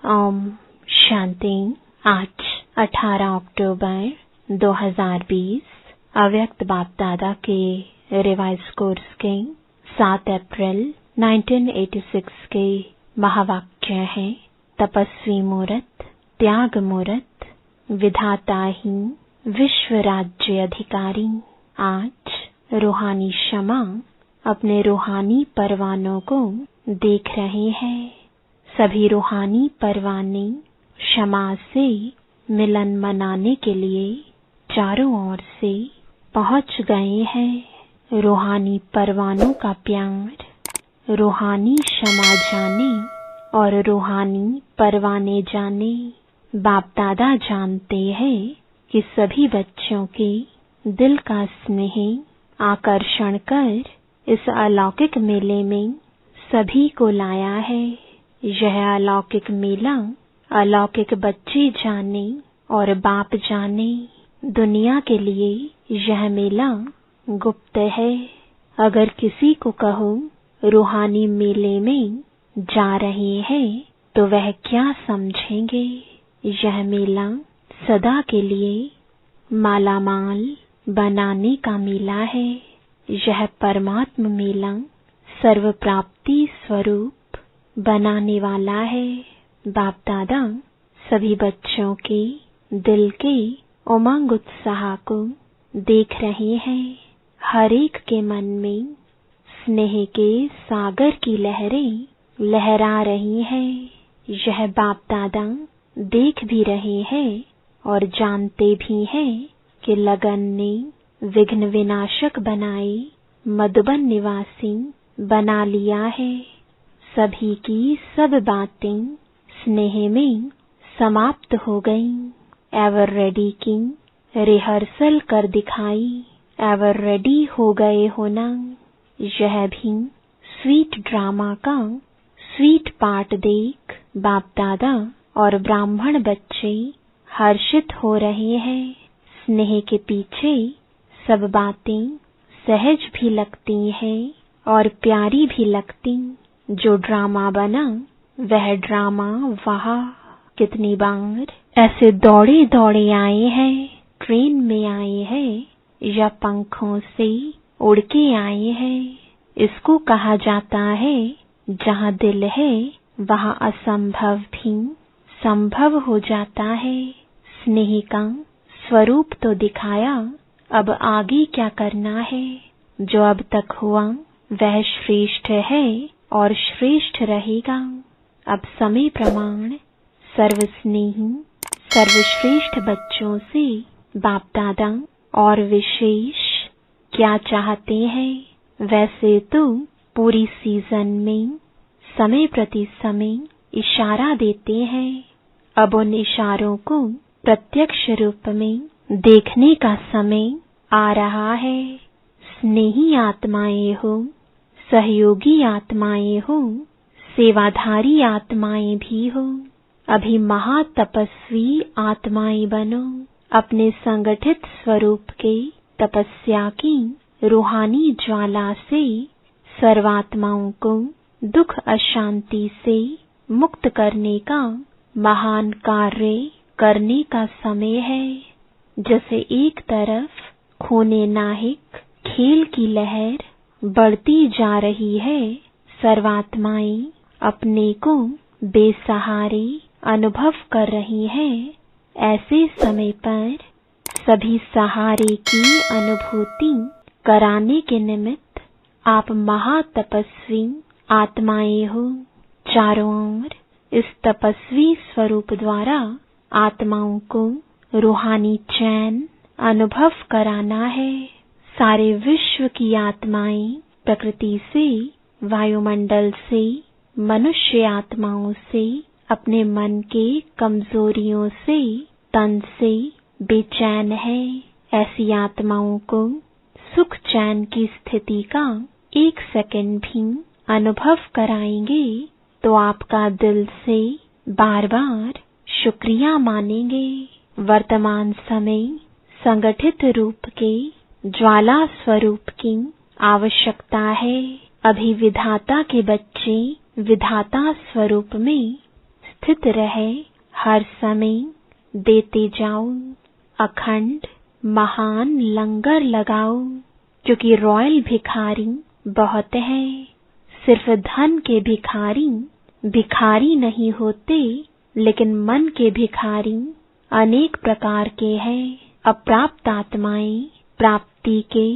ओम शांति। आज 18 अक्टूबर 2020 अव्यक्त बाप दादा के रिवाइज कोर्स के 7 अप्रैल 1986 के महावाक्य है। तपस्वी मूर्त, त्याग मूर्त, विधाता ही विश्व राज्य अधिकारी। आज रूहानी क्षमा अपने रूहानी परवानों को देख रहे हैं। सभी रूहानी परवाने क्षमा से मिलन मनाने के लिए चारों ओर से पहुंच गए हैं। रूहानी परवानों का प्यार रूहानी क्षमा जाने और रूहानी परवाने जाने। बाप दादा जानते हैं कि सभी बच्चों के दिल का स्नेह आकर्षण कर इस अलौकिक मेले में सभी को लाया है। यह अलौकिक मेला अलौकिक बच्चे जाने और बाप जाने। दुनिया के लिए यह मेला गुप्त है। अगर किसी को कहो रूहानी मेले में जा रहे हैं तो वह क्या समझेंगे। यह मेला सदा के लिए मालामाल बनाने का मेला है। यह परमात्म मेला सर्व प्राप्ति स्वरूप बनाने वाला है। बाप दादा सभी बच्चों के दिल के उमंग उत्साह को देख रहे हैं। हर एक के मन में स्नेह के सागर की लहरें लहरा रही हैं। यह बाप दादा देख भी रहे हैं और जानते भी हैं कि लगन ने विघ्न विनाशक बनाए मधुबन निवासी बना लिया है। सभी की सब बातें स्नेह में समाप्त हो गईं। एवर रेडी की रिहर्सल कर दिखाई। एवर रेडी हो गए होना। यह भी स्वीट ड्रामा का स्वीट पार्ट देख बाप दादा और ब्राह्मण बच्चे हर्षित हो रहे हैं। स्नेह के पीछे सब बातें सहज भी लगती हैं और प्यारी भी लगती। जो ड्रामा बना वह ड्रामा वहाँ कितनी बार ऐसे दौड़े दौड़े आए हैं, ट्रेन में आए हैं या पंखों से उड़ के आए हैं। इसको कहा जाता है जहाँ दिल है वहाँ असंभव भी संभव हो जाता है। स्नेह का स्वरूप तो दिखाया, अब आगे क्या करना है। जो अब तक हुआ वह श्रेष्ठ है और श्रेष्ठ रहेगा। अब समय प्रमाण सर्वस्नेही सर्वश्रेष्ठ बच्चों से बाप दादा और विशेष क्या चाहते हैं। वैसे तो पूरी सीजन में समय प्रति समय इशारा देते हैं। अब उन इशारों को प्रत्यक्ष रूप में देखने का समय आ रहा है। स्नेही आत्माएं हो, सहयोगी आत्माएं हो, सेवाधारी आत्माएं भी हो। अभी महातपस्वी आत्माएं बनो। अपने संगठित स्वरूप के तपस्या की रूहानी ज्वाला से सर्वात्माओं को दुख अशांति से मुक्त करने का महान कार्य करने का समय है। जैसे एक तरफ खूने नाहिक खेल की लहर बढ़ती जा रही है, सर्वात्माएं अपने को बेसहारे अनुभव कर रही हैं। ऐसे समय पर सभी सहारे की अनुभूति कराने के निमित्त आप महातपस्वी आत्माएं हो। चारों ओर इस तपस्वी स्वरूप द्वारा आत्माओं को रूहानी चैन अनुभव कराना है। सारे विश्व की आत्माएं प्रकृति से, वायुमंडल से, मनुष्य आत्माओं से, अपने मन के कमजोरियों से, तन से बेचैन है। ऐसी आत्माओं को सुख चैन की स्थिति का 1 सेकंड भी अनुभव कराएंगे तो आपका दिल से बार बार शुक्रिया मानेंगे। वर्तमान समय संगठित रूप के ज्वाला स्वरूप की आवश्यकता है। अभी विधाता के बच्चे विधाता स्वरूप में स्थित रहे, हर समय देते जाओ, अखंड महान लंगर लगाओ। क्योंकि रॉयल भिखारी बहुत है, सिर्फ धन के भिखारी भिखारी नहीं होते, लेकिन मन के भिखारी अनेक प्रकार के हैं। अप्राप्त आत्माएं प्राप्ति के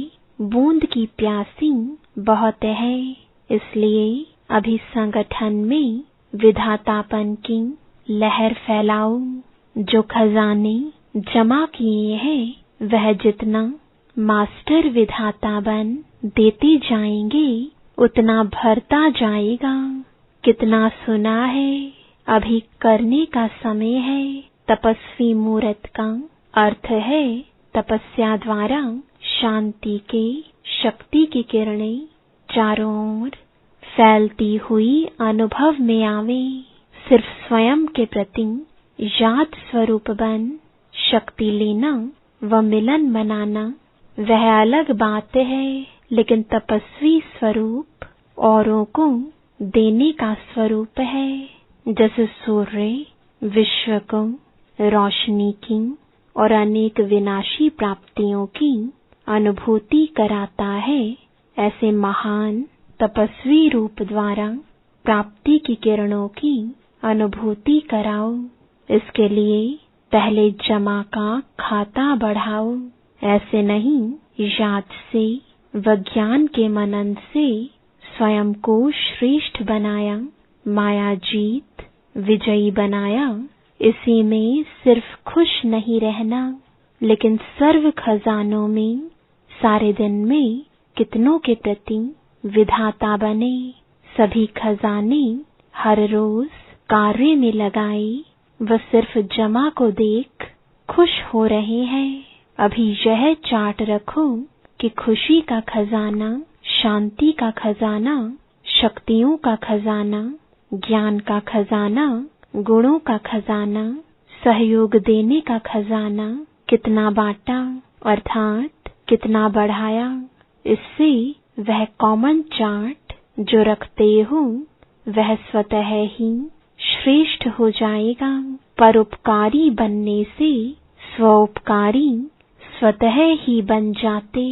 बूंद की प्यासी बहुत है। इसलिए अभी संगठन में विधातापन की लहर फैलाओ। जो खजाने जमा किए हैं वह जितना मास्टर विधाता बन देते जाएंगे उतना भरता जाएगा। कितना सुना है, अभी करने का समय है। तपस्वी मूर्त का अर्थ है तपस्या द्वारा शांति के शक्ति की किरणें चारों ओर फैलती हुई अनुभव में आवे। सिर्फ स्वयं के प्रति याद स्वरूप बन शक्ति लेना व मिलन मनाना वह अलग बात है, लेकिन तपस्वी स्वरूप औरों को देने का स्वरूप है। जैसे सूर्य विश्व को रोशनी की और अनेक विनाशी प्राप्तियों की अनुभूति कराता है, ऐसे महान तपस्वी रूप द्वारा प्राप्ति की किरणों की अनुभूति कराओ। इसके लिए पहले जमा का खाता बढ़ाओ। ऐसे नहीं, याद से व ज्ञान के मनन से स्वयं को श्रेष्ठ बनाया, माया जीत विजयी बनाया। इसी में सिर्फ खुश नहीं रहना, लेकिन सर्व खजानों में सारे दिन में कितनों के प्रति विधाता बने। सभी खजाने हर रोज कार्य में लगाए व सिर्फ जमा को देख खुश हो रहे हैं। अभी यह चार्ट रखो कि खुशी का खजाना, शांति का खजाना, शक्तियों का खजाना, ज्ञान का खजाना, गुणों का खजाना, सहयोग देने का खजाना कितना बांटा अर्थात कितना बढ़ाया। इससे वह कॉमन चार्ट जो रखते हो वह स्वतः ही श्रेष्ठ हो जाएगा। परोपकारी बनने से स्वोपकारी स्वतः ही बन जाते।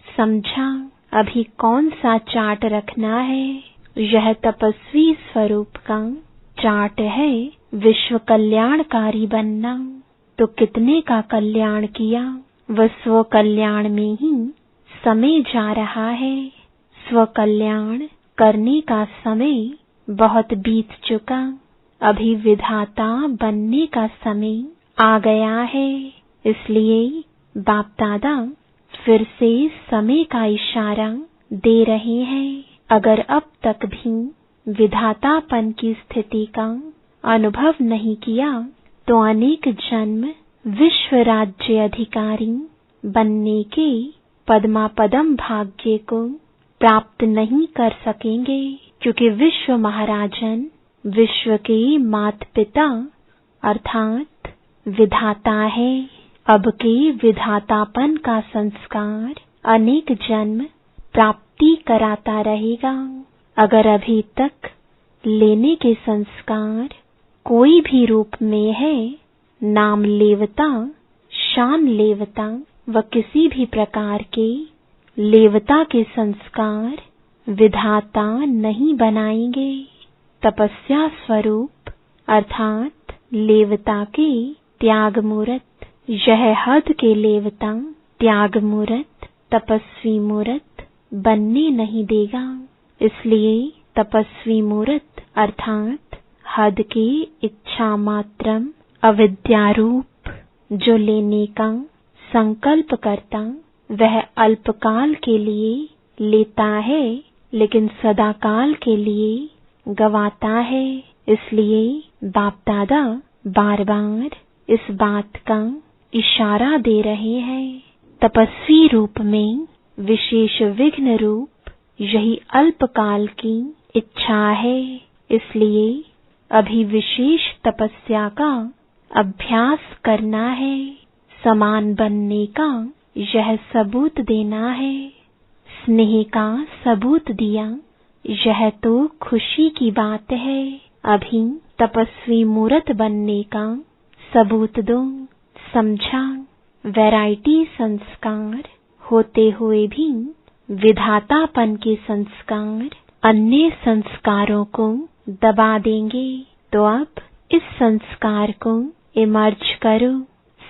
समझा? अभी कौन सा चार्ट रखना है? यह तपस्वी स्वरूप का चार्ट है। विश्व कल्याणकारी बनना। तो कितने का कल्याण किया? वह स्व कल्याण में ही समय जा रहा है। स्व कल्याण करने का समय बहुत बीत चुका। अभी विधाता बनने का समय आ गया है। इसलिए बाप दादा फिर से समय का इशारा दे रहे हैं। अगर अब तक भी विधातापन की स्थिति का अनुभव नहीं किया तो अनेक जन्म विश्व राज्य अधिकारी बनने के पद्मापदम भाग्य को प्राप्त नहीं कर सकेंगे, क्योंकि विश्व महाराजन विश्व के माता पिता अर्थात विधाता है। अब के विधातापन का संस्कार अनेक जन्म प्राप्ति कराता रहेगा। अगर अभी तक लेने के संस्कार कोई भी रूप में है, नाम लेवता, शान लेवता व किसी भी प्रकार के लेवता के संस्कार विधाता नहीं बनाएंगे। तपस्या स्वरूप अर्थात लेवता के त्याग मूर्त, यह हद के लेवता त्याग मूर्त तपस्वी मूर्त बनने नहीं देगा। इसलिए तपस्वी मूर्त अर्थात हद के इच्छा मात्रम अविद्यारूप जो लेने का संकल्प करता वह अल्पकाल के लिए लेता है, लेकिन सदाकाल के लिए गवाता है। इसलिए बाप दादा बार बार इस बात का इशारा दे रहे हैं। तपस्वी रूप में विशेष विघ्न रूप यही अल्पकाल की इच्छा है। इसलिए अभी विशेष तपस्या का अभ्यास करना है। समान बनने का यह सबूत देना है। स्नेह का सबूत दिया, यह तो खुशी की बात है। अभी तपस्वी मूर्त बनने का सबूत दो। समझा? वैरायटी संस्कार होते हुए भी विधातापन के संस्कार अन्य संस्कारों को दबा देंगे। तो अब इस संस्कार को इमर्ज करो।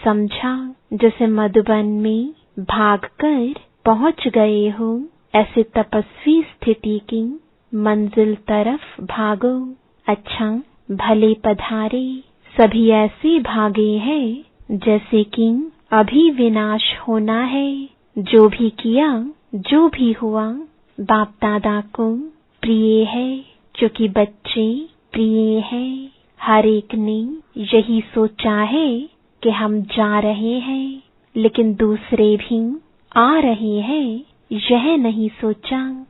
समझा? जैसे मधुबन में भागकर पहुंच गए हो, ऐसे तपस्वी स्थिति की मंजिल तरफ भागो। अच्छा, भले पधारे। सभी ऐसे भागे हैं जैसे कि अभी विनाश होना है। जो भी किया, जो भी हुआ, बाप दादा को प्रिय है, क्योंकि बच्चे प्रिय हैं। हर एक ने यही सोचा है कि हम जा रहे हैं, लेकिन दूसरे भी आ रहे हैं, यह नहीं सोचा।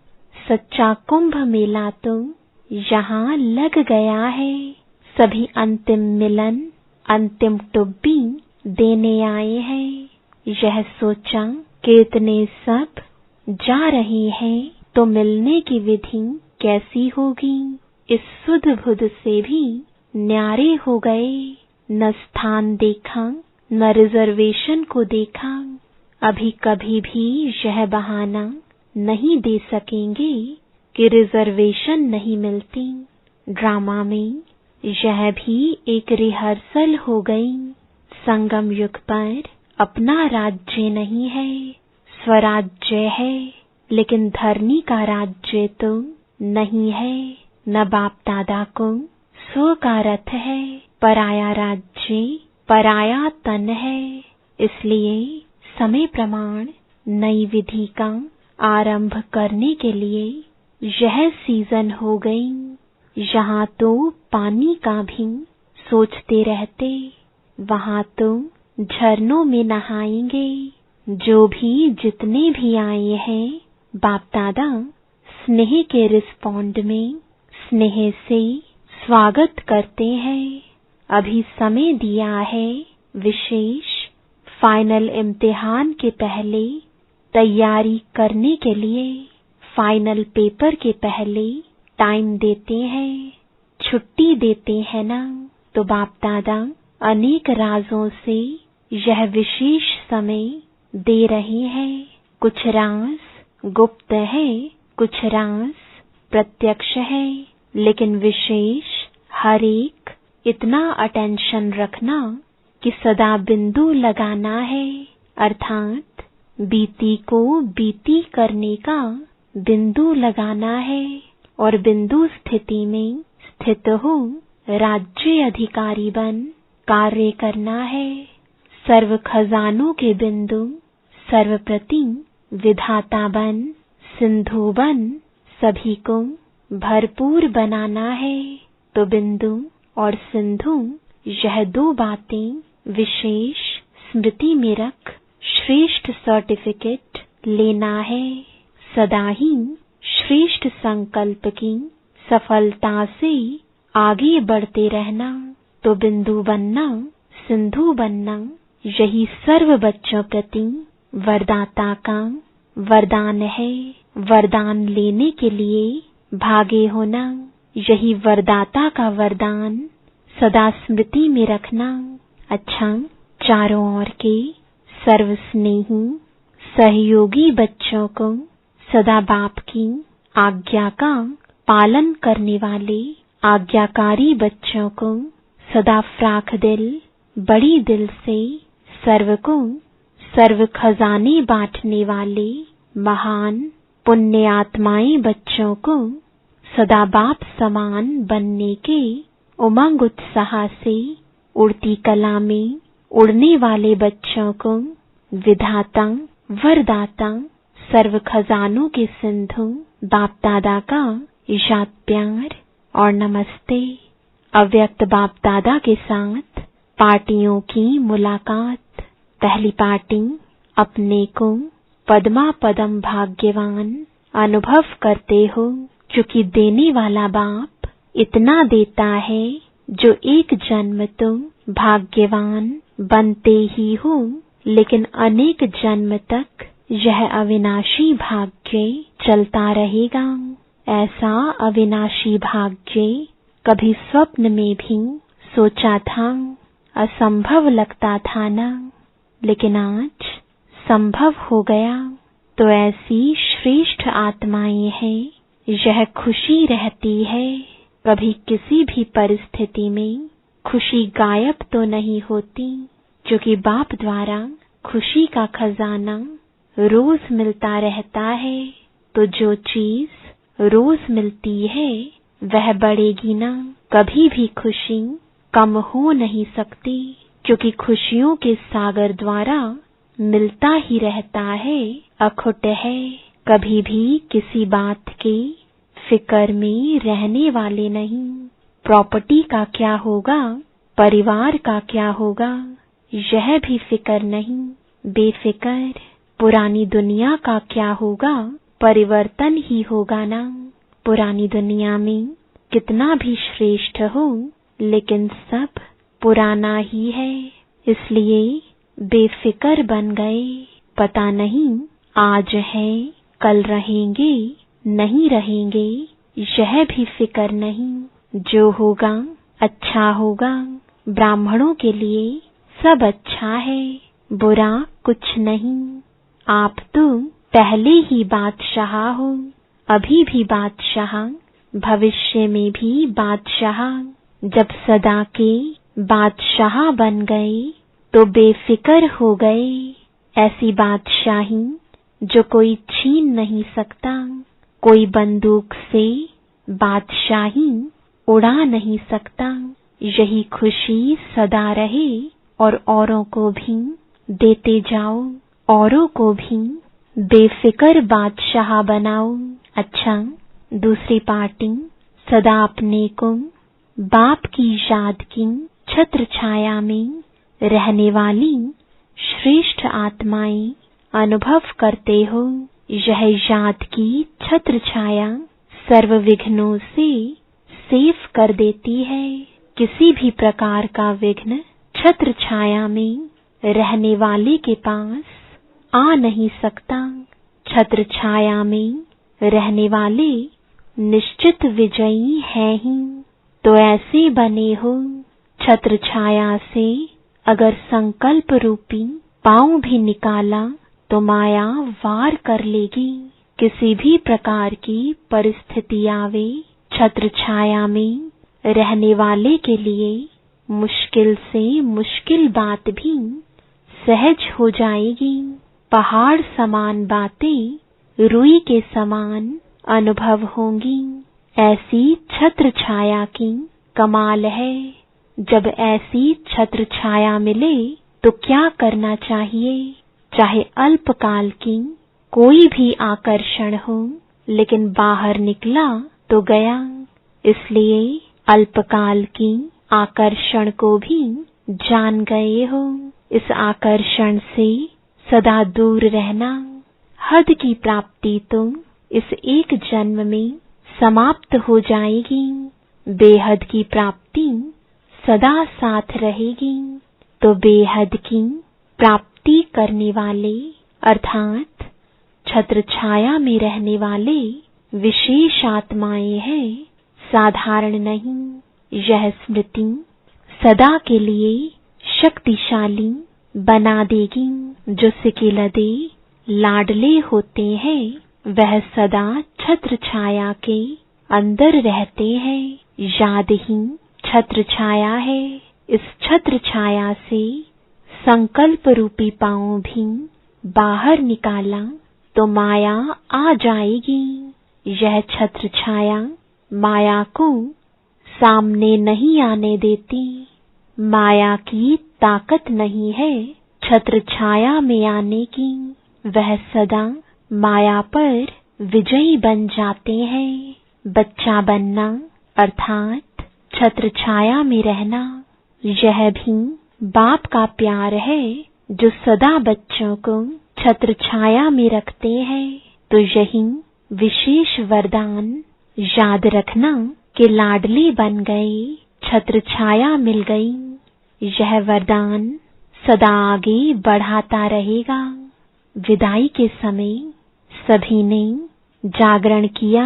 सच्चा कुंभ मेला तो यहाँ लग गया है। सभी अंतिम मिलन, अंतिम टुब्बी देने आए हैं। यह सोचा कि इतने सब जा रहे हैं तो मिलने की विधि कैसी होगी। इस सुध बुध से भी न्यारे हो गए। न स्थान देखा, न रिजर्वेशन को देखा। अभी कभी भी यह बहाना नहीं दे सकेंगे कि रिजर्वेशन नहीं मिलती। ड्रामा में यह भी एक रिहर्सल हो गई। संगम युग पर अपना राज्य नहीं है, स्वराज्य है, लेकिन धरनी का राज्य तो नहीं है। न बाप दादा को स्व का रथ है, पराया राज्य, पराया तन है। इसलिए समय प्रमाण नई विधि का आरंभ करने के लिए यह सीजन हो गई। यहाँ तो पानी का भी सोचते रहते, वहाँ तो झरनों में नहाएंगे। जो भी जितने भी आए हैं, बाप दादा स्नेह के रिस्पॉन्ड में स्नेह से स्वागत करते हैं। अभी समय दिया है विशेष फाइनल इम्तिहान के पहले तैयारी करने के लिए। फाइनल पेपर के पहले टाइम देते हैं, छुट्टी देते हैं ना। तो बाप दादा अनेक राजों से यह विशेष समय दे रहे हैं। कुछ राज गुप्त है, कुछ राज प्रत्यक्ष है, लेकिन विशेष हर एक इतना अटेंशन रखना कि सदा बिंदु लगाना है, अर्थात बीती को बीती करने का बिंदु लगाना है। और बिंदु स्थिति में स्थित हो राज्य अधिकारी बन कार्य करना है। सर्व खजानों के बिंदु सर्वप्रति विधाता बन, सिंधु बन सभी को भरपूर बनाना है। तो बिंदु और सिंधु यह दो बातें विशेष स्मृति में रख श्रेष्ठ सर्टिफिकेट लेना है। सदा ही श्रेष्ठ संकल्प की सफलता से आगे बढ़ते रहना। तो बिंदु बनना, सिंधु बनना, यही सर्व बच्चों प्रति वरदाता का वरदान है। वरदान लेने के लिए भागे होना, यही वरदाता का वरदान सदा स्मृति में रखना। अच्छा, चारों ओर के सर्वस्नेही सहयोगी बच्चों को सदा बाप की आज्ञा का पालन करने वाले आज्ञाकारी बच्चों को सदा फ्राख दिल, बड़ी दिल से सर्व को सर्व खजाने बांटने वाले महान पुण्य आत्माएं बच्चों को सदा बाप समान बनने के उमंग उत्साह से उड़ती कला में उड़ने वाले बच्चों को विधाता, वरदाता, सर्व खजानों के सिंधु बाप दादा का याद प्यार और नमस्ते। अव्यक्त बाप दादा के साथ पार्टियों की मुलाकात। पहली पार्टी, अपने को पद्मा पदम भाग्यवान अनुभव करते हो, क्योंकि देने वाला बाप इतना देता है जो एक जन्म तो भाग्यवान बनते ही हो, लेकिन अनेक जन्म तक यह अविनाशी भाग्य चलता रहेगा। ऐसा अविनाशी भाग्य कभी स्वप्न में भी सोचा था, असंभव लगता था ना, लेकिन आज संभव हो गया। तो ऐसी श्रेष्ठ आत्माएं हैं, यह खुशी रहती है। कभी किसी भी परिस्थिति में खुशी गायब तो नहीं होती, क्योंकि बाप द्वारा खुशी का खजाना रोज मिलता रहता है। तो जो चीज रोज मिलती है वह बढ़ेगी ना, कभी भी खुशी कम हो नहीं सकती, क्योंकि खुशियों के सागर द्वारा मिलता ही रहता है, अखुट है। कभी भी किसी बात के फिक्र में रहने वाले नहीं। प्रॉपर्टी का क्या होगा, परिवार का क्या होगा, यह भी फिक्र नहीं, बेफिक्र। पुरानी दुनिया का क्या होगा, परिवर्तन ही होगा ना। पुरानी दुनिया में कितना भी श्रेष्ठ हो, लेकिन सब पुराना ही है, इसलिए बेफिक्र बन गए। पता नहीं आज है कल रहेंगे नहीं रहेंगे, यह भी फिक्र नहीं। जो होगा अच्छा होगा। ब्राह्मणों के लिए सब अच्छा है, बुरा कुछ नहीं। आप तो पहले ही बादशाह हो, अभी भी बादशाह, भविष्य में भी बादशाह। जब सदा के बादशाह बन गए तो बेफिक्र हो गए। ऐसी बादशाही जो कोई छीन नहीं सकता, कोई बंदूक से बादशाही उड़ा नहीं सकता। यही खुशी सदा रहे और औरों को भी देते जाओ, औरों को भी बेफिक्र बादशाह बनाओ। अच्छा, दूसरी पार्टी सदा अपने को बाप की याद की छत्र छाया में रहने वाली श्रेष्ठ आत्माएं अनुभव करते हो। यह याद की छत्र छाया सर्व विघ्नों से सेफ कर देती है। किसी भी प्रकार का विघ्न छत्र छाया में रहने वाले के पास आ नहीं सकता। छत्र छाया में रहने वाले निश्चित विजयी हैं ही। तो ऐसे बने हो, छत्र छाया से अगर संकल्प रूपी पांव भी निकाला तो माया वार कर लेगी। किसी भी प्रकार की परिस्थिति आवे, छत्र छाया में रहने वाले के लिए मुश्किल से मुश्किल बात भी सहज हो जाएगी। पहाड़ समान बातें रुई के समान अनुभव होंगी। ऐसी छत्र छाया की कमाल है। जब ऐसी छत्र छाया मिले तो क्या करना चाहिए? चाहे अल्पकाल की कोई भी आकर्षण हो, लेकिन बाहर निकला तो गया। इसलिए अल्पकाल की आकर्षण को भी जान गए हो। इस आकर्षण से सदा दूर रहना। हद की प्राप्ति तो इस एक जन्म में समाप्त हो जाएगी। बेहद की प्राप्ति सदा साथ रहेगी। तो बेहद की प्राप्ति करने वाले अर्थात छत्र छाया में रहने वाले विशेष आत्माएं हैं, साधारण नहीं। यह स्मृति सदा के लिए शक्तिशाली बना देगी। जो सिकिलदे लाडले होते हैं वह सदा छत्र छाया के अंदर रहते हैं। याद ही छत्र छाया है। इस छत्र छाया से संकल्प रूपी पांव भी बाहर निकाला तो माया आ जाएगी। यह छत्र छाया माया को सामने नहीं आने देती। माया की ताकत नहीं है छत्र छाया में आने की। वह सदा माया पर विजयी बन जाते हैं। बच्चा बनना अर्थात छत्र छाया में रहना, यह भी बाप का प्यार है जो सदा बच्चों को छत्र छाया में रखते हैं। तो यही विशेष वरदान याद रखना कि लाडले बन गए, छत्र छाया मिल गई। यह वरदान सदा आगे बढ़ाता रहेगा। विदाई के समय सभी ने जागरण किया।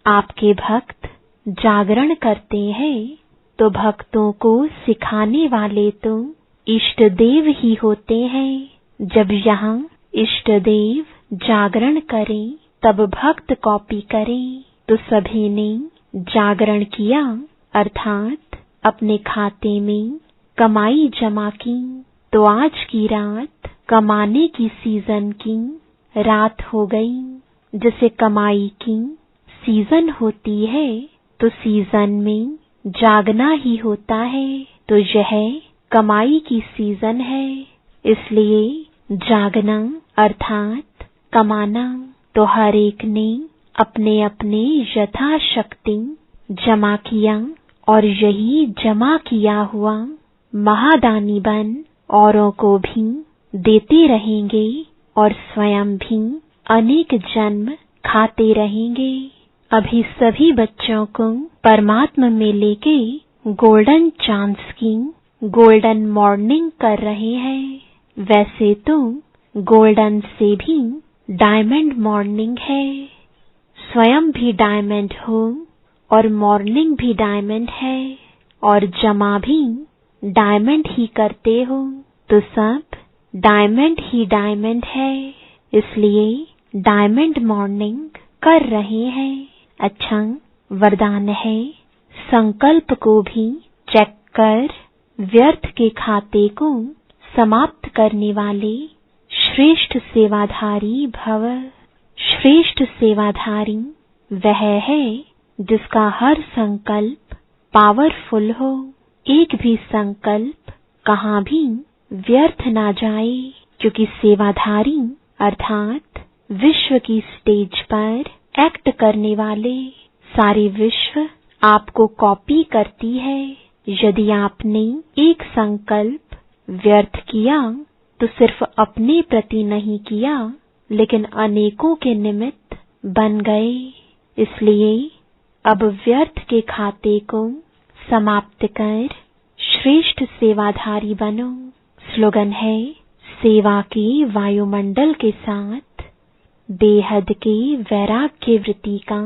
आपके भक्त जागरण करते हैं तो भक्तों को सिखाने वाले तो इष्ट देव ही होते हैं। जब यहाँ इष्ट देव जागरण करें तब भक्त कॉपी करें। तो सभी ने जागरण किया अर्थात अपने खाते में कमाई जमा की। तो आज की रात कमाने की सीजन की रात हो गई। जैसे कमाई की सीजन होती है तो सीजन में जागना ही होता है। तो यह कमाई की सीजन है, इसलिए जागना अर्थात कमाना। तो हर एक ने अपने अपने यथाशक्ति जमा किया और यही जमा किया हुआ महादानी बन औरों को भी देते रहेंगे और स्वयं भी अनेक जन्म खाते रहेंगे। अभी सभी बच्चों को परमात्मा में लेके गोल्डन चांस की गोल्डन मॉर्निंग कर रहे हैं। वैसे तो गोल्डन से भी डायमंड मॉर्निंग है। स्वयं भी डायमंड हो और मॉर्निंग भी डायमंड है और जमा भी डायमंड ही करते हो तो सब डायमंड ही डायमंड है। इसलिए डायमंड मॉर्निंग कर रहे हैं। अच्छा वरदान है, संकल्प को भी चेक कर व्यर्थ के खाते को समाप्त करने वाले श्रेष्ठ सेवाधारी भव। श्रेष्ठ सेवाधारी वह है जिसका हर संकल्प पावरफुल हो। एक भी संकल्प कहाँ भी व्यर्थ ना जाए, क्योंकि सेवाधारी अर्थात विश्व की स्टेज पर एक्ट करने वाले सारे विश्व आपको कॉपी करती है। यदि आपने एक संकल्प व्यर्थ किया तो सिर्फ अपने प्रति नहीं किया लेकिन अनेकों के निमित्त बन गए। इसलिए अब व्यर्थ के खाते को समाप्त कर श्रेष्ठ सेवाधारी बनो। स्लोगन है, सेवा के वायुमंडल के साथ बेहद के वैराग्य वृत्ति का